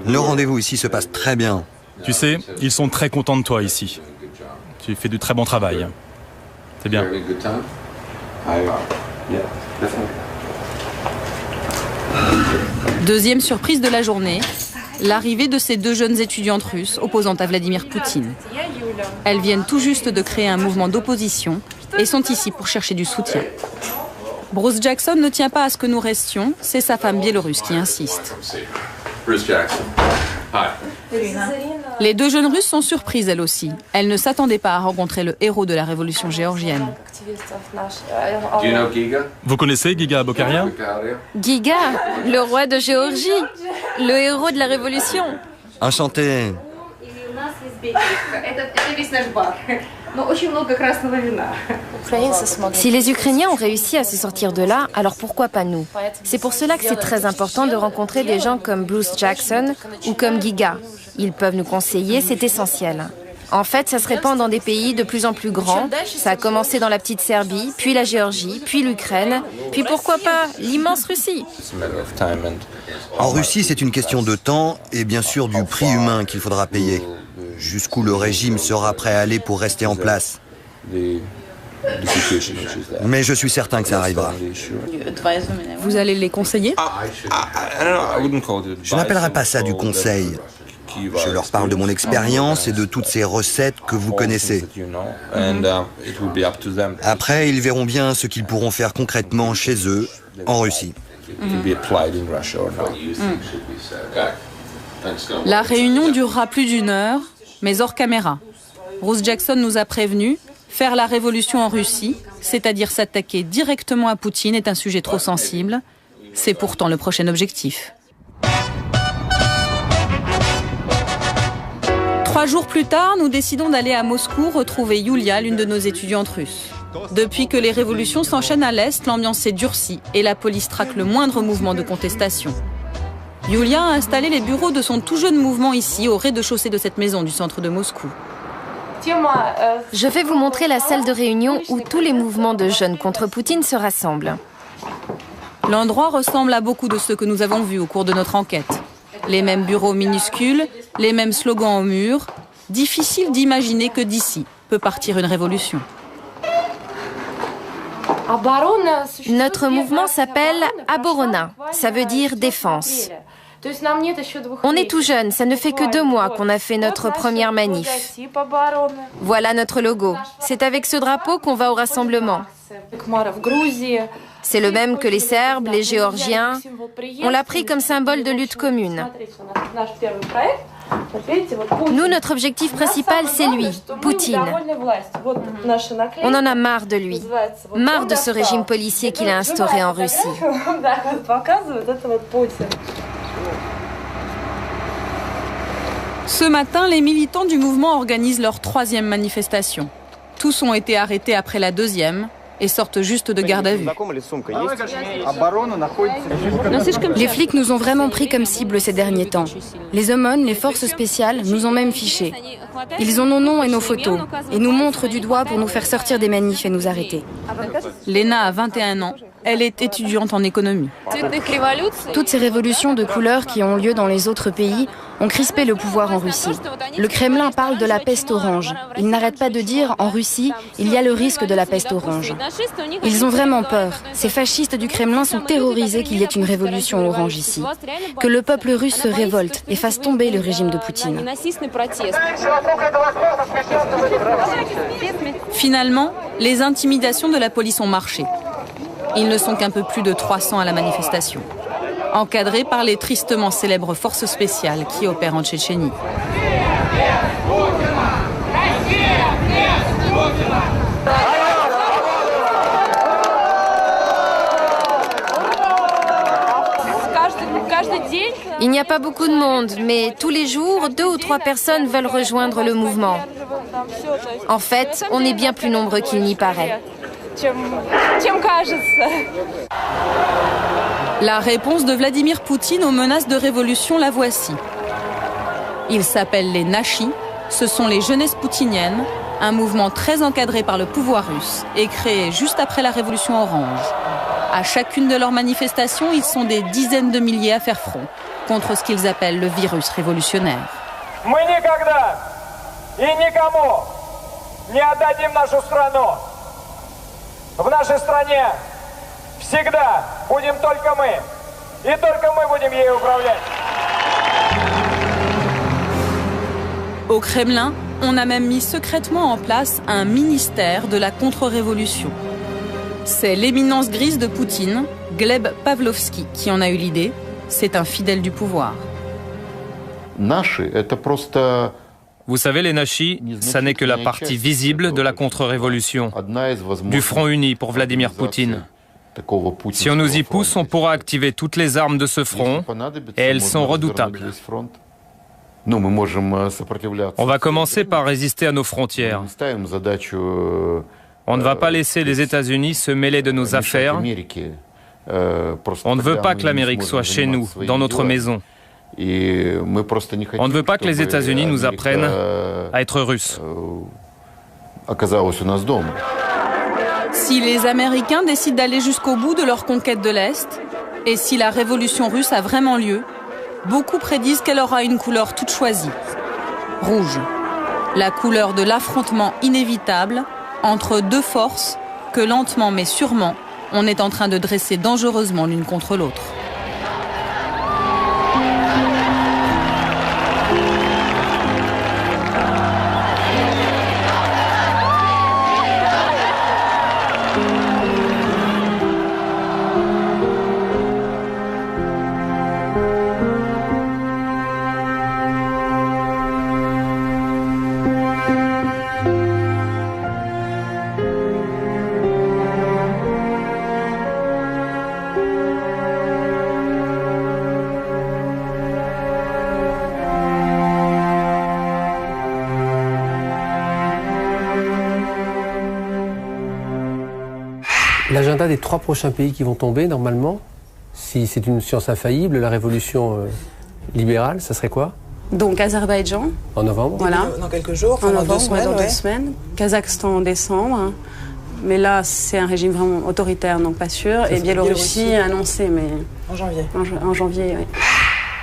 Le rendez-vous ici se passe très bien. Tu sais, ils sont très contents de toi ici. Tu fais du très bon travail. C'est bien. Deuxième surprise de la journée, l'arrivée de ces deux jeunes étudiantes russes opposant à Vladimir Poutine. Elles viennent tout juste de créer un mouvement d'opposition et sont ici pour chercher du soutien. Bruce Jackson ne tient pas à ce que nous restions, c'est sa femme biélorusse qui insiste. Les deux jeunes Russes sont surprises elles aussi. Elles ne s'attendaient pas à rencontrer le héros de la révolution géorgienne. Vous connaissez Giga Bokeria? Giga, le roi de Géorgie, le héros de la révolution. Enchanté. Si les Ukrainiens ont réussi à se sortir de là, alors pourquoi pas nous? C'est pour cela que c'est très important de rencontrer des gens comme Bruce Jackson ou comme Giga. Ils peuvent nous conseiller, c'est essentiel. En fait, ça se répand dans des pays de plus en plus grands. Ça a commencé dans la petite Serbie, puis la Géorgie, puis l'Ukraine, puis pourquoi pas l'immense Russie. En Russie, c'est une question de temps et bien sûr du prix humain qu'il faudra payer. Jusqu'où le régime sera prêt à aller pour rester en place. Mais je suis certain que ça arrivera. Vous allez les conseiller? Je n'appellerai pas ça du conseil. Je leur parle de mon expérience et de toutes ces recettes que vous connaissez. Après, ils verront bien ce qu'ils pourront faire concrètement chez eux, en Russie. La réunion durera plus d'1 heure, mais hors caméra. Bruce Jackson nous a prévenus, Faire la révolution en Russie, c'est-à-dire s'attaquer directement à Poutine, est un sujet trop sensible. C'est pourtant le prochain objectif. 3 jours plus tard, nous décidons d'aller à Moscou retrouver Yulia, l'une de nos étudiantes russes. Depuis que les révolutions s'enchaînent à l'Est, l'ambiance s'est durcie et la police traque le moindre mouvement de contestation. Yulia a installé les bureaux de son tout jeune mouvement ici, au rez-de-chaussée de cette maison du centre de Moscou. Je vais vous montrer la salle de réunion où tous les mouvements de jeunes contre Poutine se rassemblent. L'endroit ressemble à beaucoup de ceux que nous avons vus au cours de notre enquête. Les mêmes bureaux minuscules, les mêmes slogans au mur. Difficile d'imaginer que d'ici peut partir une révolution. Notre mouvement s'appelle Aborona, ça veut dire défense. On est tout jeune, ça ne fait que 2 mois qu'on a fait notre première manif. Voilà notre logo. C'est avec ce drapeau qu'on va au rassemblement. C'est le même que les Serbes, les Géorgiens. On l'a pris comme symbole de lutte commune. Nous, notre objectif principal, c'est lui, Poutine. On en a marre de lui, marre de ce régime policier qu'il a instauré en Russie. Ce matin, les militants du mouvement organisent leur 3e manifestation. Tous ont été arrêtés après la 2e et sortent juste de garde à vue. Les flics nous ont vraiment pris comme cible ces derniers temps. Les aumônes, les forces spéciales, nous ont même fichés. Ils ont nos noms et nos photos et nous montrent du doigt pour nous faire sortir des manifs et nous arrêter. Léna a 21 ans. Elle est étudiante en économie. Toutes ces révolutions de couleurs qui ont lieu dans les autres pays ont crispé le pouvoir en Russie. Le Kremlin parle de la peste orange. Il n'arrête pas de dire, en Russie, il y a le risque de la peste orange. Ils ont vraiment peur. Ces fascistes du Kremlin sont terrorisés qu'il y ait une révolution orange ici. Que le peuple russe se révolte et fasse tomber le régime de Poutine. Finalement, les intimidations de la police ont marché. Ils ne sont qu'un peu plus de 300 à la manifestation, encadrés par les tristement célèbres forces spéciales qui opèrent en Tchétchénie. Il n'y a pas beaucoup de monde, mais tous les jours, 2 ou 3 personnes veulent rejoindre le mouvement. En fait, on est bien plus nombreux qu'il n'y paraît. La réponse de Vladimir Poutine aux menaces de révolution, la voici. Ils s'appellent les Nashis, ce sont les jeunesses poutiniennes, un mouvement très encadré par le pouvoir russe et créé juste après la révolution orange. À chacune de leurs manifestations, ils sont des dizaines de milliers à faire front contre ce qu'ils appellent le virus révolutionnaire. В нашей стране всегда будем только мы, и только мы будем ею управлять. Au Kremlin, on a même mis secrètement en place un ministère de la contre-révolution. C'est l'éminence grise de Poutine, Gleb Pavlovski, qui en a eu l'idée. C'est un fidèle du pouvoir. Vous savez, les Nashis, ça n'est que la partie visible de la contre-révolution, du Front uni pour Vladimir Poutine. Si on nous y pousse, on pourra activer toutes les armes de ce front, et elles sont redoutables. On va commencer par résister à nos frontières. On ne va pas laisser les États-Unis se mêler de nos affaires. On ne veut pas que l'Amérique soit chez nous, dans notre maison. On ne veut pas que les États-Unis nous apprennent à être russes. Si les Américains décident d'aller jusqu'au bout de leur conquête de l'Est, et si la révolution russe a vraiment lieu, beaucoup prédisent qu'elle aura une couleur toute choisie. Rouge. La couleur de l'affrontement inévitable entre 2 forces que lentement mais sûrement, on est en train de dresser dangereusement l'une contre l'autre. L'agenda des 3 prochains pays qui vont tomber, normalement, si c'est une science infaillible, la révolution libérale, ça serait quoi? Donc Azerbaïdjan. En novembre. Voilà. Dans quelques jours, en novembre, dans 2 ouais. semaines. Kazakhstan en décembre. Mais là, c'est un régime vraiment autoritaire, donc pas sûr. Et Biélorussie annoncé, mais... En janvier. En janvier, oui.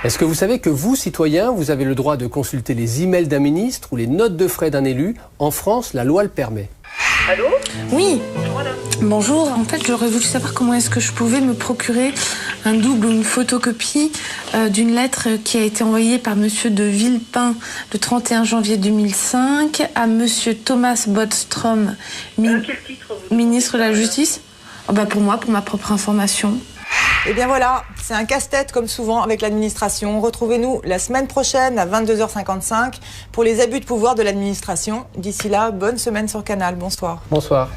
Est-ce que vous savez que vous, citoyens, vous avez le droit de consulter les emails d'un ministre ou les notes de frais d'un élu? En France, la loi le permet. Allô? Oui. Bonjour. En fait, j'aurais voulu savoir comment est-ce que je pouvais me procurer un double ou une photocopie d'une lettre qui a été envoyée par Monsieur de Villepin le 31 janvier 2005 à Monsieur Thomas Bodström, ministre de la Justice. Oh bah pour moi, pour ma propre information. Eh bien voilà, c'est un casse-tête comme souvent avec l'administration. Retrouvez-nous la semaine prochaine à 22h55 pour les abus de pouvoir de l'administration. D'ici là, bonne semaine sur Canal. Bonsoir. Bonsoir.